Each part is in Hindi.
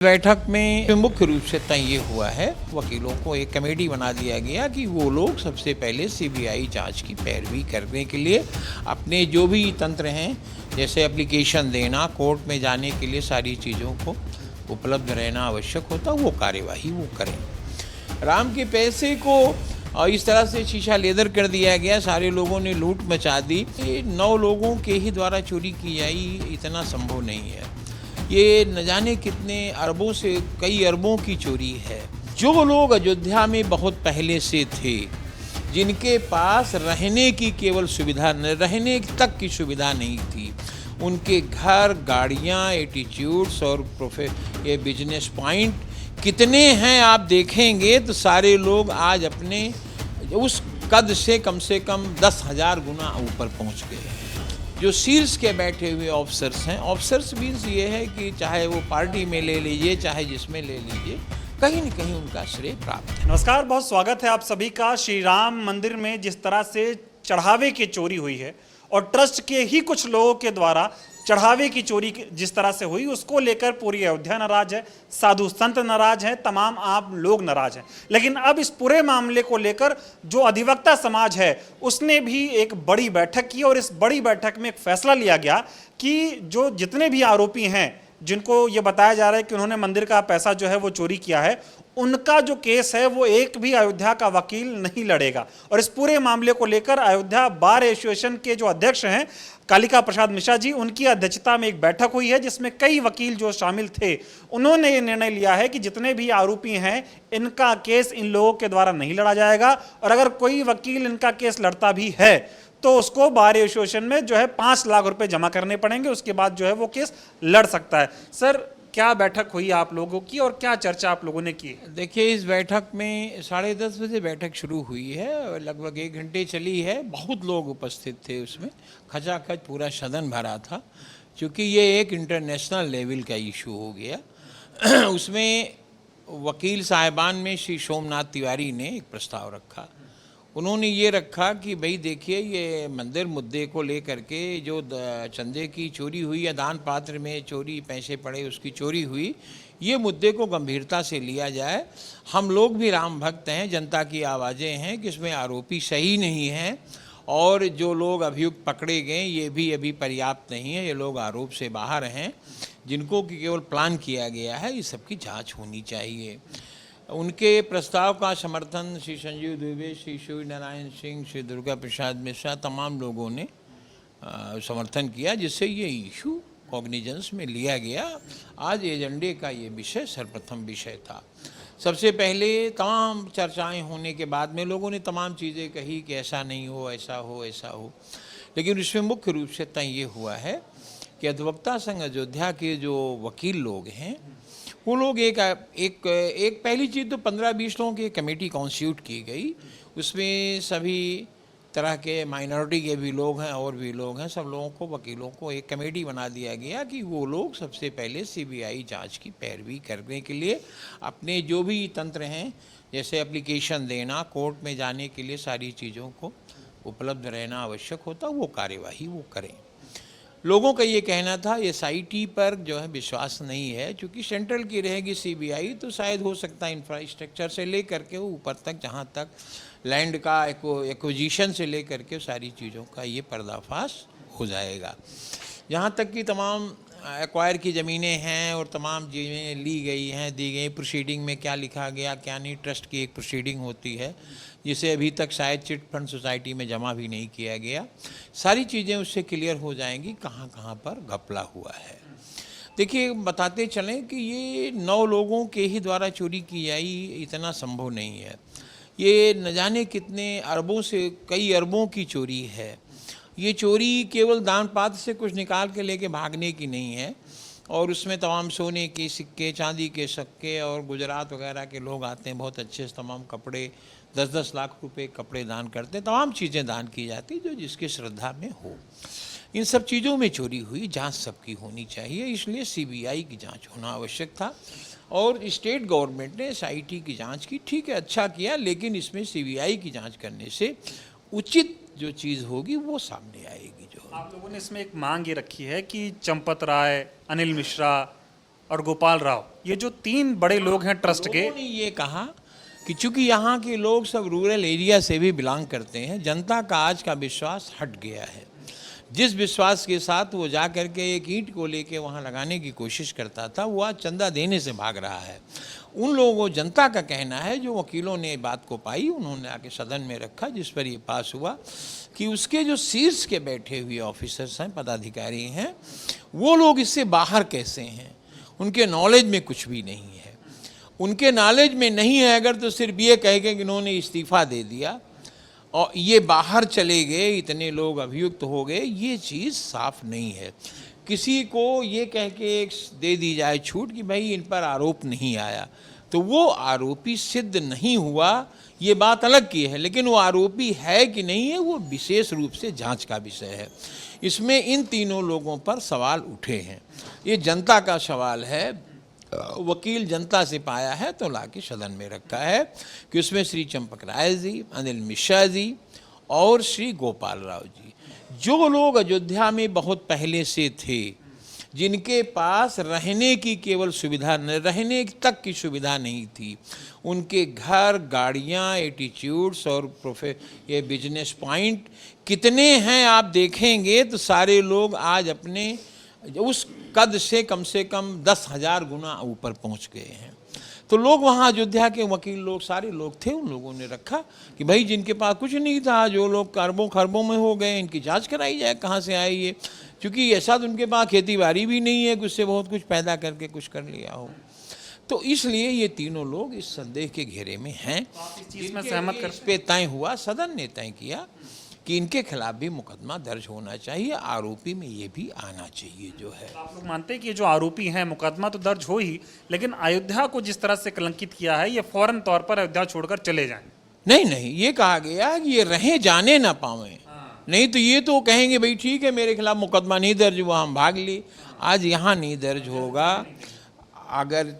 बैठक में मुख्य रूप से तय ये हुआ है, वकीलों को एक कमेटी बना दिया गया कि वो लोग सबसे पहले सीबीआई जांच की पैरवी करने के लिए अपने जो भी तंत्र हैं, जैसे एप्लीकेशन देना, कोर्ट में जाने के लिए सारी चीज़ों को उपलब्ध रहना आवश्यक होता, वो कार्यवाही वो करें। राम के पैसे को इस तरह से शीशा लेदर कर दिया गया, सारे लोगों ने लूट मचा दी। 9 लोगों के ही द्वारा चोरी की जाई, इतना संभव नहीं है। ये न जाने कितने अरबों से कई अरबों की चोरी है। जो लोग अयोध्या में बहुत पहले से थे, जिनके पास रहने की केवल सुविधा न रहने तक की सुविधा नहीं थी, उनके घर, गाड़ियाँ, एटीट्यूड्स और ये बिजनेस पॉइंट कितने हैं आप देखेंगे तो सारे लोग आज अपने उस कद से कम 10,000 गुना ऊपर पहुंच गए हैं। जो शीर्ष के बैठे हुए ऑफिसर्स हैं, ऑफिसर्स मीन्स ये है कि चाहे वो पार्टी में ले लीजिए, चाहे जिसमें ले लीजिए, कहीं न कहीं उनका श्रेय प्राप्त है। नमस्कार, बहुत स्वागत है आप सभी का। श्री राम मंदिर में जिस तरह से चढ़ावे की चोरी हुई है और ट्रस्ट के ही कुछ लोगों के द्वारा चढ़ावे की चोरी जिस तरह से हुई, उसको लेकर पूरी अयोध्या नाराज है, साधु संत नाराज हैं, तमाम आम लोग नाराज हैं। लेकिन अब इस पूरे मामले को लेकर जो अधिवक्ता समाज है उसने भी एक बड़ी बैठक की और इस बड़ी बैठक में एक फैसला लिया गया कि जो जितने भी आरोपी हैं, जिनको ये बताया जा रहा है कि उन्होंने मंदिर का पैसा जो है वो चोरी किया है, उनका जो केस है वो एक भी अयोध्या का वकील नहीं लड़ेगा। और इस पूरे मामले को लेकर अयोध्या बार एसोसिएशन के जो अध्यक्ष हैं कालिका प्रसाद मिश्रा जी, उनकी अध्यक्षता में एक बैठक हुई है जिसमें कई वकील जो शामिल थे, उन्होंने ये निर्णय लिया है कि जितने भी आरोपी हैं इनका केस इन लोगों के द्वारा नहीं लड़ा जाएगा और अगर कोई वकील इनका केस लड़ता भी है तो उसको बार एसोसिएशन में जो है 5 लाख रुपए जमा करने पड़ेंगे, उसके बाद जो है वो केस लड़ सकता है। सर, क्या बैठक हुई आप लोगों की और क्या चर्चा आप लोगों ने की? देखिए, इस बैठक में 10:30 बजे बैठक शुरू हुई है और लगभग 1 घंटे चली है। बहुत लोग उपस्थित थे उसमें, खचाखच पूरा सदन भरा था, क्योंकि ये एक इंटरनेशनल लेवल का इशू हो गया। उसमें वकील साहिबान में श्री सोमनाथ तिवारी ने एक प्रस्ताव रखा। उन्होंने ये रखा कि भाई देखिए, ये मंदिर मुद्दे को लेकर के जो चंदे की चोरी हुई या दान पात्र में चोरी, पैसे पड़े उसकी चोरी हुई, ये मुद्दे को गंभीरता से लिया जाए। हम लोग भी राम भक्त हैं, जनता की आवाज़ें हैं कि इसमें आरोपी सही नहीं हैं और जो लोग अभियुक्त पकड़े गए ये भी अभी पर्याप्त नहीं है, ये लोग आरोप से बाहर हैं, जिनको कि केवल प्लान किया गया है, इस सब की जाँच होनी चाहिए। उनके प्रस्ताव का समर्थन श्री संजीव दुबे, श्री सूर्य नारायण सिंह, श्री दुर्गा प्रसाद मिश्रा, तमाम लोगों ने समर्थन किया, जिससे ये इशू कॉग्निजेंस में लिया गया। आज एजेंडे का ये विषय सर्वप्रथम विषय था। सबसे पहले तमाम चर्चाएं होने के बाद में लोगों ने तमाम चीज़ें कही कि ऐसा नहीं हो, ऐसा हो, ऐसा हो, लेकिन इसमें मुख्य रूप से तय ये हुआ है कि अधिवक्ता संघ अयोध्या के जो वकील लोग हैं, वो लोग एक पहली चीज़ तो 15-20 लोगों की कमेटी कॉन्स्टिट्यूट की गई। उसमें सभी तरह के माइनॉरिटी के भी लोग हैं और भी लोग हैं, सब लोगों को, वकीलों को एक कमेटी बना दिया गया कि वो लोग सबसे पहले सीबीआई जांच की पैरवी करने के लिए अपने जो भी तंत्र हैं, जैसे एप्लीकेशन देना, कोर्ट में जाने के लिए सारी चीज़ों को उपलब्ध रहना आवश्यक होता, वो कार्यवाही वो करें। लोगों का ये कहना था एसआईटी पर जो है विश्वास नहीं है, क्योंकि सेंट्रल की रहेगी सीबीआई, तो शायद हो सकता है इंफ्रास्ट्रक्चर से लेकर के ऊपर तक, जहाँ तक लैंड का एक्विजिशन से लेकर के सारी चीज़ों का ये पर्दाफाश हो जाएगा। जहाँ तक कि तमाम एक्वायर की ज़मीनें हैं और तमाम चीज़ें ली गई हैं, दी गई, प्रोसीडिंग में क्या लिखा गया क्या नहीं, ट्रस्ट की एक प्रोसीडिंग होती है जिसे अभी तक शायद चिट फंड सोसाइटी में जमा भी नहीं किया गया, सारी चीज़ें उससे क्लियर हो जाएंगी कहाँ कहाँ पर घपला हुआ है। देखिए, बताते चलें कि ये 9 लोगों के ही द्वारा चोरी की जाई, इतना संभव नहीं है। ये न जाने कितने अरबों से कई अरबों की चोरी है। ये चोरी केवल दान पात्र से कुछ निकाल के लेके भागने की नहीं है, और उसमें तमाम सोने के सिक्के, चांदी के सिक्के, और गुजरात वगैरह के लोग आते हैं, बहुत अच्छे से तमाम कपड़े, 10-10 लाख रुपए कपड़े दान करते हैं, तमाम चीज़ें दान की जाती जो जिसकी श्रद्धा में हो। इन सब चीज़ों में चोरी हुई, जांच सबकी होनी चाहिए, इसलिए सीबीआई की जांच होना आवश्यक था। और स्टेट गवर्नमेंट ने एसआईटी की जांच की, ठीक है, अच्छा किया, लेकिन इसमें सीबीआई की जांच करने से उचित जो चीज़ होगी वो सामने आएगी। जो आप लोगों ने इसमें एक मांग ये रखी है कि चंपत राय, अनिल मिश्रा, और गोपाल राव, ये जो 3 बड़े लोग हैं ट्रस्ट के, लोगों ने ये कहा कि चूंकि यहाँ के लोग सब रूरल एरिया से भी बिलोंग करते हैं, जनता का आज का विश्वास हट गया है। जिस विश्वास के साथ वो जा करके एक ईंट को लेके वहाँ लगाने की कोशिश करता था, वो आज चंदा देने से भाग रहा है। उन लोगों, जनता का कहना है, जो वकीलों ने बात को पाई, उन्होंने आके सदन में रखा, जिस पर ये पास हुआ कि उसके जो शीर्ष के बैठे हुए ऑफिसर्स हैं, पदाधिकारी हैं, वो लोग इससे बाहर कैसे हैं, उनके नॉलेज में कुछ भी नहीं है। उनके नॉलेज में नहीं है अगर, तो सिर्फ ये कह के कि इन्होंने इस्तीफा दे दिया और ये बाहर चले गए, इतने लोग अभियुक्त हो गए, ये चीज़ साफ नहीं है। किसी को ये कह के दे दी जाए छूट कि भाई इन पर आरोप नहीं आया, तो वो आरोपी सिद्ध नहीं हुआ, ये बात अलग की है, लेकिन वो आरोपी है कि नहीं है, वो विशेष रूप से जांच का विषय है। इसमें इन तीनों लोगों पर सवाल उठे हैं। ये जनता का सवाल है, वकील जनता से पाया है तो लाके सदन में रखा है कि उसमें श्री चंपक राय जी, अनिल मिश्रा जी और श्री गोपाल राव जी, जो लोग अयोध्या में बहुत पहले से थे, जिनके पास रहने की केवल सुविधा, रहने तक की सुविधा नहीं थी, उनके घर, गाड़ियाँ, एटीट्यूड्स और ये बिजनेस पॉइंट कितने हैं आप देखेंगे तो सारे लोग आज अपने उस कद से कम 10,000 गुना ऊपर पहुंच गए हैं। तो लोग वहाँ अयोध्या के वकील लोग, सारे लोग थे, उन लोगों ने रखा कि भाई जिनके पास कुछ नहीं था, जो लोग अरबों खरबों में हो गए, इनकी जांच कराई जाए कहाँ से आई ये, क्योंकि ऐसा तो उनके पास खेती बाड़ी भी नहीं है कि उससे बहुत कुछ पैदा करके कुछ कर लिया हो। तो इसलिए ये तीनों लोग इस संदेह के घेरे में हैं। इस चीज़ में सहमत कर, इस पे तय हुआ, सदन ने तय किया कि इनके खिलाफ भी मुकदमा दर्ज होना चाहिए, आरोपी में ये भी आना चाहिए जो है। आप लोग मानते हैं कि जो आरोपी हैं, मुकदमा तो दर्ज हो ही, लेकिन अयोध्या को जिस तरह से कलंकित किया है, ये फौरन तौर पर अयोध्या छोड़कर चले जाएं? नहीं नहीं, ये कहा गया कि ये रहे जाने ना पावें, नहीं तो ये तो कहेंगे भाई ठीक है मेरे खिलाफ मुकदमा नहीं दर्ज हुआ, हम भाग लिए। आज यहाँ नहीं दर्ज होगा, अगर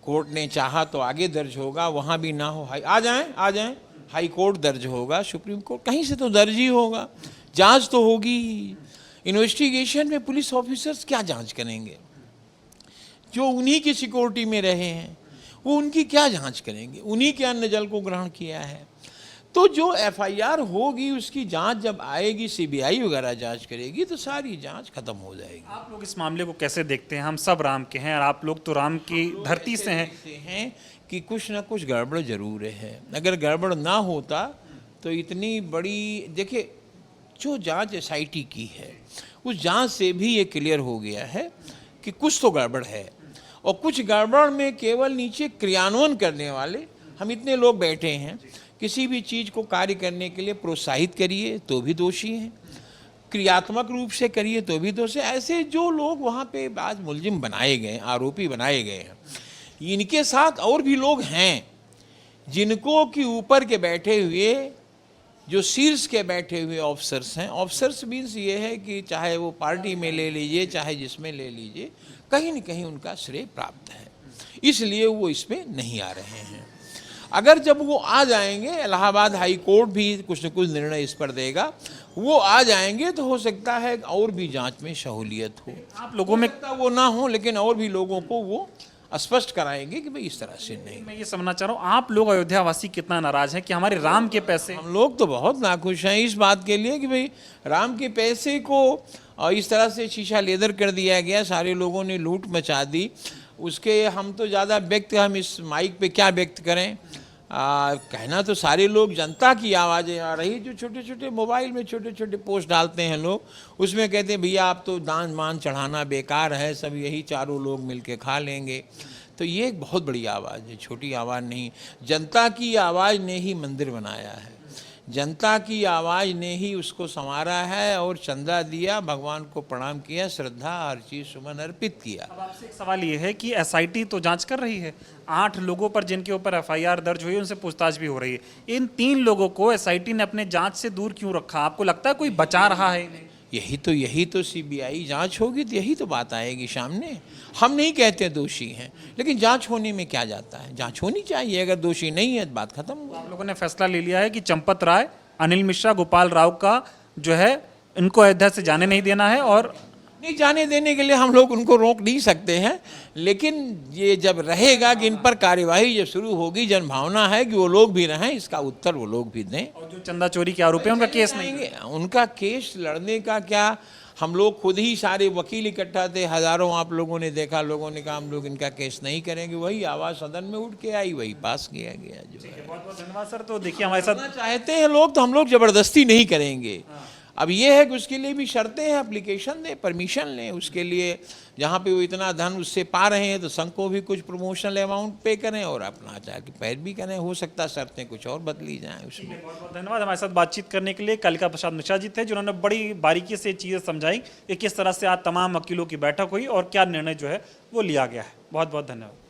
कोर्ट ने चाहा तो आगे दर्ज होगा, वहाँ भी ना हो, आ जाएं हाई कोर्ट दर्ज होगा, सुप्रीम कोर्ट, कहीं से तो दर्ज ही होगा, जांच तो होगी। इन्वेस्टिगेशन में पुलिस ऑफिसर्स क्या जांच करेंगे? जो उन्हीं की सिक्योरिटी में रहे हैं वो उनकी क्या जांच करेंगे? उन्हीं के अन्न जल को ग्रहण किया है। तो जो एफआईआर होगी उसकी जांच जब आएगी, सीबीआई वगैरह जांच करेगी तो सारी जांच खत्म हो जाएगी। आप लोग इस मामले को कैसे देखते हैं? हम सब राम के हैं और आप लोग तो राम की धरती से हैं कि कुछ ना कुछ गड़बड़ जरूर है। अगर गड़बड़ ना होता तो इतनी बड़ी, देखिए जो जांच एसआईटी की है उस जांच से भी ये क्लियर हो गया है कि कुछ तो गड़बड़ है, और कुछ गड़बड़ में केवल नीचे क्रियान्वयन करने वाले हम इतने लोग बैठे हैं। किसी भी चीज़ को कार्य करने के लिए प्रोत्साहित करिए तो भी दोषी हैं, क्रियात्मक रूप से करिए तो भी दोषी। ऐसे जो लोग वहाँ पे आज मुलजिम बनाए गए, आरोपी बनाए गए हैं, इनके साथ और भी लोग हैं जिनको कि ऊपर के बैठे हुए, जो शीर्ष के बैठे हुए ऑफिसर्स हैं, ऑफिसर्स मीन्स ये है कि चाहे वो पार्टी में ले लीजिए चाहे जिसमें ले लीजिए, कहीं न कहीं उनका श्रेय प्राप्त है, इसलिए वो इस पे नहीं आ रहे हैं। अगर जब वो आ जाएंगे, इलाहाबाद हाई कोर्ट भी कुछ न कुछ निर्णय इस पर देगा, वो आ जाएंगे तो हो सकता है और भी जांच में सहूलियत हो। आप लोगों में वो ना हो, लेकिन और भी लोगों को वो स्पष्ट कराएंगे कि भाई इस तरह से नहीं। मैं ये समझना चाह रहा हूँ, आप लोग अयोध्यावासी कितना नाराज हैं कि हमारे राम के पैसे, हम लोग तो बहुत नाखुश हैं इस बात के लिए कि भाई राम के पैसे को इस तरह से शीशा लेदर कर दिया गया, सारे लोगों ने लूट मचा दी। उसके हम तो ज़्यादा व्यक्त, हम इस माइक पे क्या व्यक्त करें, कहना तो सारे लोग, जनता की आवाज़ें आ रही, जो छोटे छोटे मोबाइल में छोटे छोटे पोस्ट डालते हैं लोग, उसमें कहते हैं भैया आप तो दान मान चढ़ाना बेकार है, सब यही चारों लोग मिलके खा लेंगे। तो ये एक बहुत बड़ी आवाज़ है, छोटी आवाज़ नहीं। जनता की आवाज़ ने ही मंदिर बनाया है, जनता की आवाज़ ने ही उसको संवारा है, और चंदा दिया, भगवान को प्रणाम किया, श्रद्धा अर्ची सुमन अर्पित किया। अब आपसे एक सवाल ये है कि एसआईटी तो जांच कर रही है, 8 लोगों पर जिनके ऊपर एफआईआर दर्ज हुई है उनसे पूछताछ भी हो रही है, इन 3 लोगों को एसआईटी ने अपने जांच से दूर क्यों रखा? आपको लगता है कोई बचा रहा है इन्हें? यही तो सीबीआई जांच होगी तो यही तो बात आएगी सामने। हम नहीं कहते दोषी हैं, लेकिन जांच होने में क्या जाता है, जांच होनी चाहिए, अगर दोषी नहीं है तो बात खत्म हुआ। आप लोगों ने फैसला ले लिया है कि चंपत राय, अनिल मिश्रा, गोपाल राव का जो है इनको अयोध्या से जाने नहीं देना है, और नहीं जाने देने के लिए हम लोग उनको रोक नहीं सकते हैं, लेकिन ये जब रहेगा कि इन पर कार्यवाही जब शुरू होगी, जनभावना है कि वो लोग भी रहें, इसका उत्तर वो लोग भी दें। और जो चंदा चोरी के आरोपी हैं उनका केस नहीं आएंगे, उनका केस लड़ने का क्या, हम लोग खुद ही सारे वकील इकट्ठा थे, हजारों आप लोगों ने देखा, लोगों ने कहा हम लोग इनका केस नहीं करेंगे, वही आवाज़ सदन में उठ के आई, वही पास किया गया। जो है बहुत बहुत धन्यवाद सर। तो देखिए हमारे साथ करना चाहते हैं लोग तो हम लोग जबरदस्ती नहीं करेंगे। अब ये है कि उसके लिए भी शर्तें हैं, एप्लीकेशन दें, परमिशन लें, उसके लिए जहाँ पे वो इतना धन उससे पा रहे हैं तो संघ को भी कुछ प्रमोशनल अमाउंट पे करें और अपना चाहे कि पैरवी करें, हो सकता है शर्तें कुछ और बदली जाएं उसमें। बहुत बहुत धन्यवाद। हमारे साथ बातचीत करने के लिए कालिका प्रसाद मिश्रा जी थे, जिन्होंने बड़ी बारीकी से चीज़ें समझाई कि किस तरह से आज तमाम वकीलों की बैठक हुई और क्या निर्णय जो है वो लिया गया है। बहुत बहुत धन्यवाद।